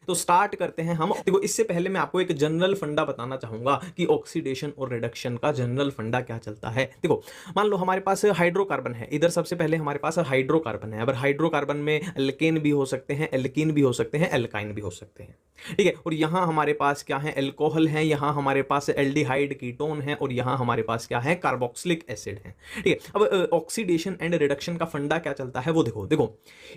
तो स्टार्ट करते हैं हम। देखो इससे पहले मैं आपको एक जनरल फंडा बताना चाहूंगा कि ऑक्सीडेशन और रिडक्शन का जनरल फंडा क्या चलता है। देखो मान लो हमारे पास हाइड्रोकार्बन है, इधर सबसे पहले हमारे पास हाइड्रोकार्बन है। अब हाइड्रोकार्बन में एल्केन भी हो सकते हैं, एल्कीन भी हो सकते हैं, एल्काइन भी हो सकते हैं, ठीक है। और यहां हमारे पास क्या है, एल्कोहल है, यहां हमारे पास एल्डिहाइड कीटोन है, और यहां हमारे पास क्या है, कार्बोक्सिलिक एसिड है, ठीक है। अब ऑक्सीडेशन एंड रिडक्शन का फंडा क्या चलता है वो देखो। देखो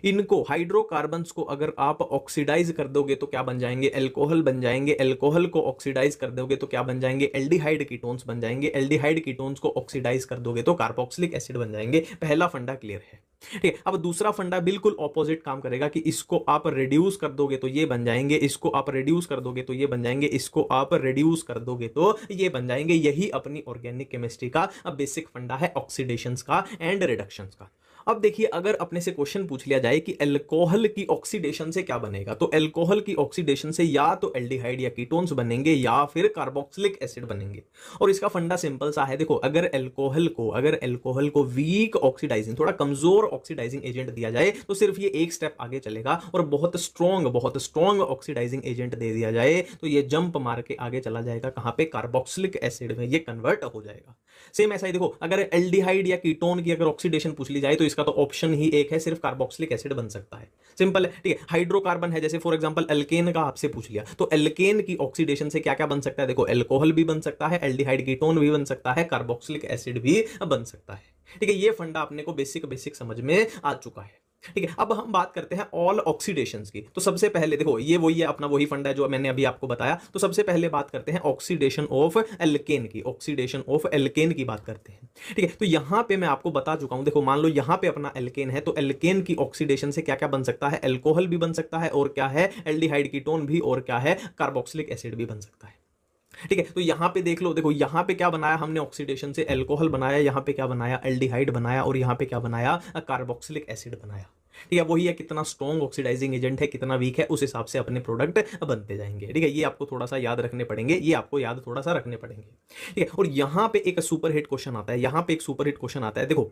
इनको हाइड्रोकार्बन्स को अगर आप ऑक्सीडाइज कर दोगे तो क्या बन जाएंगे, एल्कोहल बन जाएंगे। एल्कोहल को ऑक्सीडाइज कर दोगे तो क्या बन जाएंगे, एल्डिहाइड कीटोन्स बन जाएंगे। एल्डिहाइड कीटोन्स को ऑक्सीडाइज कर दोगे तो कार्बोक्सिलिक एसिड बन जाएंगे। पहला फंडा क्लियर है, ठीक है। अब दूसरा फंडा बिल्कुल ऑपोजिट काम करेगा कि इसको आप रिड्यूस कर दोगे तो ये बन जाएंगे, इसको आप रिड्यूस कर दोगे तो ये बन जाएंगे, इसको आप रिड्यूस कर दोगे तो ये बन जाएंगे। यही अपनी ऑर्गेनिक केमिस्ट्री का बेसिक फंडा है, ऑक्सीडेशंस का एंड रिडक्शंस का। अब देखिए अगर अपने से क्वेश्चन पूछ लिया जाए कि अल्कोहल की ऑक्सीडेशन से क्या बनेगा, तो अल्कोहल की ऑक्सीडेशन से या तो एल्डिहाइड या कीटोन्स बनेंगे या फिर कार्बोक्सिलिक एसिड बनेंगे। और इसका फंडा सिंपल सा है। देखो अगर अल्कोहल को वीक ऑक्सीडाइजिंग, थोड़ा कमजोर ऑक्सीडाइजिंग एजेंट दिया जाए तो सिर्फ ये एक स्टेप आगे चलेगा, और बहुत स्ट्रॉन्ग ऑक्सीडाइजिंग एजेंट दे दिया जाए तो ये जंप मार के आगे चला जाएगा कहां पे, कार्बोक्सिलिक एसिड में ये कन्वर्ट हो जाएगा। सेम ऐसा ही देखो अगर एल्डिहाइड या कीटोन की अगर ऑक्सीडेशन पूछ ली जाए तो इसका तो ऑप्शन ही एक है, सिर्फ कार्बोक्सिलिक एसिड बन सकता है। सिंपल है, ठीक है। हाइड्रोकार्बन है, जैसे फॉर एग्जांपल एल्केन का आपसे पूछ लिया तो एल्केन की ऑक्सीडेशन से क्या क्या बन सकता है, देखो एल्कोहल भी बन सकता है, एल्डिहाइड कीटोन भी बन सकता है, कार्बोक्सिलिक एसिड भी बन सकता है, ठीक है। ये फंडा अपने को बेसिक समझ में आ चुका है, ठीक है। अब हम बात करते हैं ऑल ऑक्सीडेशंस की। तो सबसे पहले देखो ये वही है, अपना वही फंडा है जो मैंने अभी आपको बताया। तो सबसे पहले बात करते हैं ऑक्सीडेशन ऑफ एल्केन की, ऑक्सीडेशन ऑफ एल्केन की बात करते हैं, ठीक है। तो यहां पे मैं आपको बता चुका हूं, देखो मान लो यहां पे अपना एल्केन है, तो एल्केन की ऑक्सीडेशन से क्या क्या बन सकता है, एल्कोहल भी बन सकता है, और क्या है, एल्डिहाइड कीटोन भी, और क्या है, कार्बोक्सिलिक एसिड भी बन सकता है, ठीक है। तो यहां पे देख लो, देखो यहां पे क्या बनाया हमने, ऑक्सीडेशन से एल्कोहल बनाया, यहां पे क्या बनाया, एल्डिहाइड बनाया, और यहां पे क्या बनाया, कार्बोक्सिलिक एसिड बनाया, ठीक है। वही है, कितना स्ट्रॉन्ग ऑक्सीडाइजिंग एजेंट है, कितना वीक है, उस हिसाब से अपने प्रोडक्ट बनते जाएंगे, ठीक है। ये आपको थोड़ा सा याद रखने पड़ेंगे, ये आपको याद थोड़ा सा रखने पड़ेंगे, ठीक है। और यहां पे एक सुपर हिट क्वेश्चन आता है, यहां पे एक सुपर हिट क्वेश्चन आता है। देखो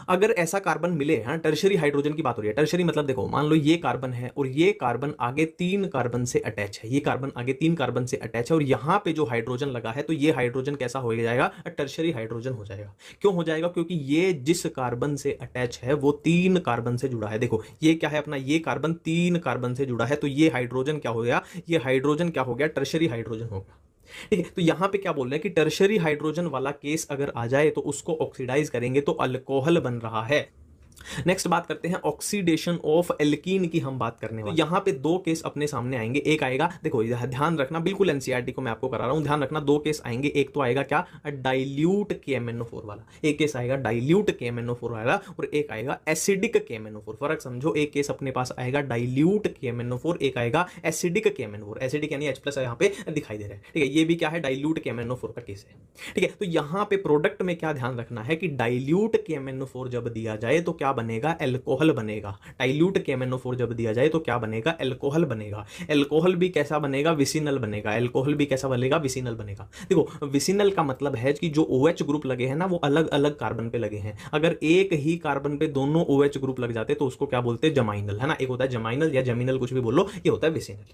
अगर ऐसा कार्बन मिले, हाँ टर्शरी हाइड्रोजन की बात हो रही है, टर्शरी मतलब देखो मान लो ये कार्बन है और ये कार्बन आगे 3 कार्बन से अटैच है, ये कार्बन आगे 3 कार्बन से अटैच है, और यहां पे जो हाइड्रोजन लगा है तो ये हाइड्रोजन कैसा हो जाएगा, टर्शरी हाइड्रोजन हो जाएगा। क्यों हो जाएगा, क्योंकि ये जिस कार्बन से अटैच है वो 3 कार्बन से जुड़ा है। देखो ये क्या है अपना, ये कार्बन 3 कार्बन से जुड़ा है, तो ये हाइड्रोजन क्या हो गया, ये हाइड्रोजन क्या हो गया, टर्शरी हाइड्रोजन हो गया, ठीक है। तो यहां पे क्या बोल रहे हैं कि टर्शरी हाइड्रोजन वाला केस अगर आ जाए तो उसको ऑक्सीडाइज करेंगे तो अल्कोहल बन रहा है। नेक्स्ट बात करते हैं ऑक्सीडेशन ऑफ एल्कीन की, हम बात करने वाले। तो यहां पे 2 केस अपने सामने आएंगे, एक आएगा, देखो ध्यान रखना, बिल्कुल एनसीईआरटी को मैं आपको करा रहा हूं, ध्यान रखना 2 केस आएंगे। एक तो आएगा क्या, डाइल्यूट KMnO4 वाला, एक केस आएगा डाइल्यूट KMnO4 वाला, और एक आएगा एसिडिक KMnO4। फर्क समझो, एक केस अपने पास आएगा डाइल्यूट KMnO4, एक आएगा एसिडिक KMnO4, एसिडिक यानी H+ यहां पे दिखाई दे रहा है, ठीक है। ये भी क्या है, डाइल्यूट KMnO4 का केस है, ठीक है। तो यहां पे प्रोडक्ट में क्या ध्यान रखना है कि डाइल्यूट KMnO4 जब दिया जाए तो क्या बनेगा, एल्कोहल बनेगा। डाइल्यूट KMnO4 जब दिया जाए तो क्या बनेगा, एल्कोहल बनेगा। एल्कोहल भी कैसा बनेगा, विसिनल बनेगा। एल्कोहल भी कैसा बनेगा, विसिनल बनेगा। देखो विसिनल का मतलब है कि जो OH ग्रुप लगे हैं ना वो अलग अलग कार्बन पे लगे हैं। अगर एक ही कार्बन पे दोनों OH ग्रुप लग जाते तो उसको क्या बोलते हैं, जमाइनल, है ना। एक होता है जमाइनल या जमीनल, कुछ भी बोलो, ये होता है विसिनल,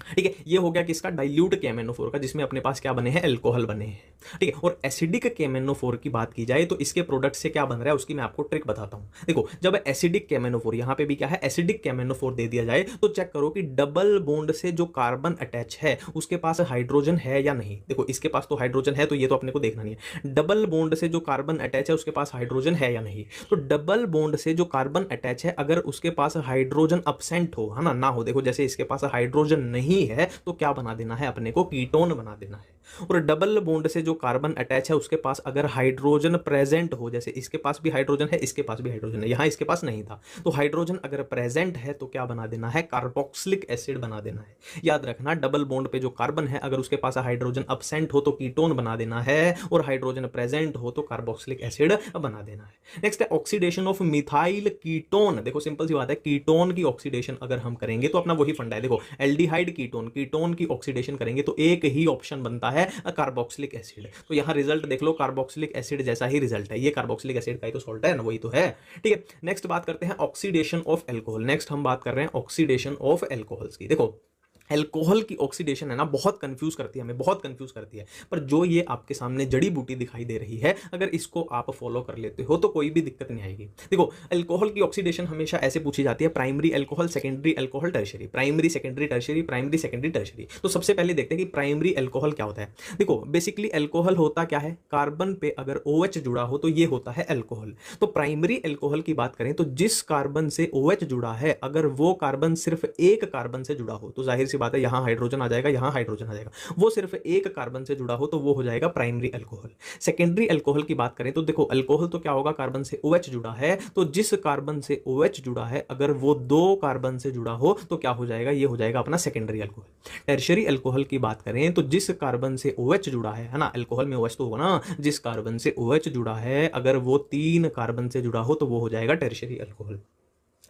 ठीक है। ये हो गया किसका, डाइल्यूट KMnO4 का, जिसमें अपने पास क्या बने हैं, एल्कोहल बने हैं, ठीक है। और एसिडिक KMnO4 की बात की जाए तो इसके प्रोडक्ट से क्या बन रहा है उसकी मैं आपको ट्रिक बताता हूं। देखो जब एसिडिक KMnO4, यहां पे भी क्या है, एसिडिक KMnO4 दे दिया जाए तो चेक करो कि डबल बॉन्ड से जो कार्बन अटैच है उसके पास हाइड्रोजन है या नहीं। देखो इसके पास तो हाइड्रोजन है, तो ये तो अपने को देखना नहीं है। डबल बॉन्ड से जो कार्बन अटैच है उसके पास हाइड्रोजन है या नहीं। तो डबल बॉन्ड से जो कार्बन अटैच है अगर उसके पास हाइड्रोजन अब्सेंट हो, है ना हो, देखो जैसे इसके पास हाइड्रोजन नहीं है तो क्या बना देना है अपने को, कीटोन बना देना है। और डबल बॉन्ड से जो कार्बन अटैच है उसके पास अगर हाइड्रोजन प्रेजेंट हो, जैसे इसके पास भी हाइड्रोजन है, इसके पास भी हाइड्रोजन है, यहां इसके पास नहीं था, तो हाइड्रोजन अगर प्रेजेंट है तो क्या बना देना है, कार्बोक्सिलिक एसिड बना देना है। याद रखना डबल बॉन्ड पे जो कार्बन है अगर उसके पास हाइड्रोजन अब्सेंट हो तो कीटोन बना देना है, और हाइड्रोजन प्रेजेंट हो तो कार्बोक्सिलिक एसिड बना देना है। नेक्स्ट है ऑक्सीडेशन ऑफ मिथाइल कीटोन। देखो सिंपल सी बात है, कीटोन की ऑक्सीडेशन अगर हम करेंगे तो अपना वही फंडा है। देखो एल्डिहाइड कीटोन की ऑक्सीडेशन करेंगे तो एक ही ऑप्शन बनता है कार्बोक्सिलिक एसिड। तो यहां रिजल्ट देख लो, कार्बोक्सिलिक एसिड जैसा ही रिजल्ट है, ये कार्बोक्सिलिक एसिड का ही तो सॉल्ट है ना, वही तो है, ठीक है। नेक्स्ट बात करते हैं ऑक्सीडेशन ऑफ एल्कोहल। नेक्स्ट हम बात कर रहे हैं ऑक्सीडेशन ऑफ एल्कोहल्स की। देखो अल्कोहल की ऑक्सीडेशन है ना, बहुत कंफ्यूज करती है हमें, बहुत कंफ्यूज करती है। पर जो ये आपके सामने जड़ी बूटी दिखाई दे रही है, अगर इसको आप फॉलो कर लेते हो तो कोई भी दिक्कत नहीं आएगी। देखो, अल्कोहल की ऑक्सीडेशन हमेशा ऐसे पूछी जाती है, primary alcohol, secondary alcohol, tertiary, primary secondary tertiary, primary secondary tertiary. तो सबसे पहले देखते हैं कि प्राइमरी अल्कोहल क्या होता है। देखो, बेसिकली अल्कोहल होता क्या है, कार्बन पे अगर OH जुड़ा हो तो ये होता है अल्कोहल। तो प्राइमरी अल्कोहल की बात करें तो जिस कार्बन से OH जुड़ा है, अगर वो कार्बन सिर्फ एक कार्बन से जुड़ा हो तो जाहिर सी बात है यहां हाइड्रोजन आ जाएगा, यहां हाइड्रोजन आ जाएगा। वो सिर्फ एक कार्बन से जुड़ा हो तो वो हो जाएगा प्राइमरी अल्कोहल। सेकेंडरी अल्कोहल की बात करें तो देखो, अल्कोहल तो क्या होगा, कार्बन से OH जुड़ा है, तो जिस कार्बन से OH जुड़ा है अगर वो दो कार्बन से जुड़ा हो तो क्या हो जाएगा, ये हो जाएगा अपना सेकेंडरी अल्कोहल। टर्शरी अल्कोहल की बात करें तो जिस कार्बन से OH जुड़ा है ना, अल्कोहल में OH तो होगा ना, जिस कार्बन से OH जुड़ा है अगर वो तीन कार्बन से जुड़ा हो तो वो हो जाएगा टर्शरी अल्कोहल।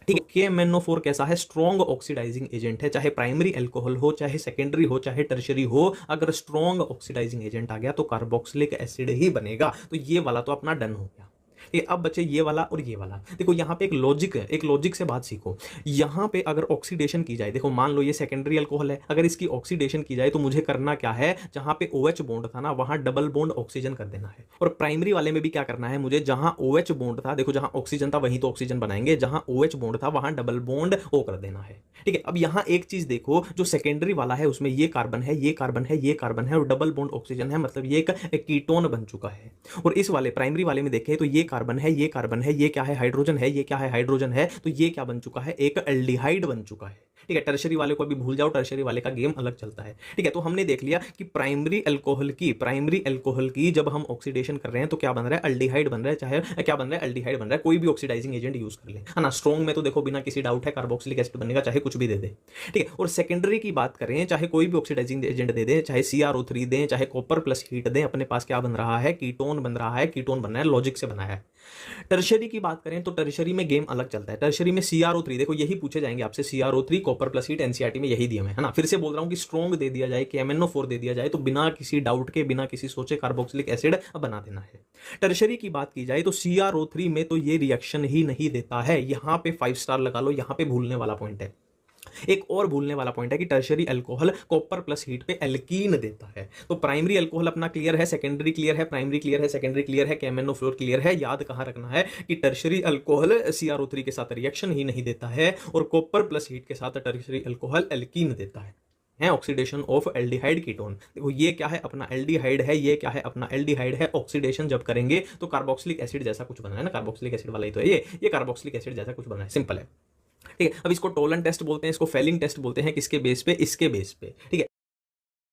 ठीक है। KMnO4 कैसा है, स्ट्रॉन्ग ऑक्सीडाइजिंग एजेंट है, चाहे प्राइमरी अल्कोहल हो, चाहे सेकेंडरी हो, चाहे टर्शरी हो, अगर स्ट्रॉन्ग ऑक्सीडाइजिंग एजेंट आ गया तो कार्बोक्सिलिक एसिड ही बनेगा। तो ये वाला तो अपना डन हो गया। ये अब बचे ये वाला और ये वाला। देखो यहाँ पे एक लॉजिक है, एक लॉजिक से बात सीखो। यहाँ पे अगर ऑक्सीडेशन की जाए, देखो मान लो ये सेकेंडरी अल्कोहल है, अगर इसकी ऑक्सीडेशन की जाए तो मुझे करना क्या है, जहां पे OH बॉन्ड था ना वहां डबल बॉन्ड ऑक्सीजन कर देना है। और प्राइमरी वाले में भी क्या करना है मुझे, जहां OH बॉन्ड था, देखो जहां ऑक्सीजन था वहीं तो ऑक्सीजन बनाएंगे, जहां OH बॉन्ड था वहां डबल बॉन्ड O कर देना है। ठीक है। अब यहाँ एक चीज देखो, जो सेकेंडरी वाला है उसमें ये कार्बन है, ये कार्बन है, ये कार्बन है और डबल बॉन्ड ऑक्सीजन है, मतलब ये एक कीटोन बन चुका है। और इस वाले प्राइमरी वाले में देखें तो ये कार्बन है, ये कार्बन है, ये क्या है, हाइड्रोजन है, ये क्या है, हाइड्रोजन है, तो ये क्या बन चुका है, एक एल्डिहाइड बन चुका है। ठीक है। टर्शरी वाले को अभी भूल जाओ, टर्शरी वाले का गेम अलग चलता है। ठीक है। तो हमने देख लिया कि प्राइमरी अल्कोहल की जब हम ऑक्सीडेशन कर रहे हैं तो क्या बन रहा है, अल्डिहाइड बन रहा है, चाहे क्या बन रहा है, अल्डिहाइड बन रहा है। कोई भी ऑक्सीडाइजिंग एजेंट यूज कर ले, है ना। स्ट्रॉन्ग में तो देखो बिना किसी डाउट है कार्बोक्सिलिक एसिड बनेगा, चाहे कुछ भी दे दे। ठीक है। और सेकेंडरी की बात करें, चाहे कोई भी ऑक्सीडाइजिंग एजेंट दे दे, चाहे CrO3 दें, चाहे कॉपर प्लस हीट दें, अपने पास क्या बन रहा है, कीटोन बन रहा है, कीटोन बन रहा है, लॉजिक से बनाया है। टर्शरी की बात करें तो टर्शरी में गेम अलग चलता है। टर्शरी में CrO3, देखो यही पूछे जाएंगे आपसे, CrO3 copper plus heat, NCERT में यही दिया है ना। फिर से बोल रहा हूं कि स्ट्रॉन्ग दे दिया जाए, KMnO4 दे दिया जाए तो बिना किसी डाउट के, बिना किसी सोचे कार्बोक्सिलिक एसिड बना देना है। टर्शरी की बात की जाए तो CrO3 में तो ये रिएक्शन ही नहीं देता है। यहां पे 5 स्टार लगा लो, यहां पे भूलने वाला पॉइंट है। एक और भूलने वाला पॉइंट है कि tertiary alcohol copper plus heat पे एल्कीन देता है। तो प्राइमरी अल्कोहल अपना क्लियर है, सेकेंडरी क्लियर है, प्राइमरी क्लियर है, सेकेंडरी क्लियर है, KMnO4 क्लियर है। याद कहां रखना है कि टर्शरी अल्कोहल CrO3 के साथ रिएक्शन ही नहीं देता है और कॉपर प्लस हीट के साथ टर्शरी अल्कोहल एल्कीन देता है ऑक्सीडेशन ऑफ एल्डिहाइड कीटोन। देखो ये क्या है, अपना एल्डिहाइड है, ये क्या है, अपना एल्डिहाइड है। ऑक्सीडेशन जब करेंगे तो कार्बोक्सिलिक एसिड जैसा कुछ बना है ना, कार्बोक्सिलिक एसिड वाला ही तो है ये कार्बोक्सिलिक एसिड जैसा कुछ बना है, सिंपल है। ठीक है। अब इसको टोलन टेस्ट बोलते हैं, इसको फेलिंग टेस्ट बोलते हैं, किसके बेस पे, इसके बेस पे। ठीक है।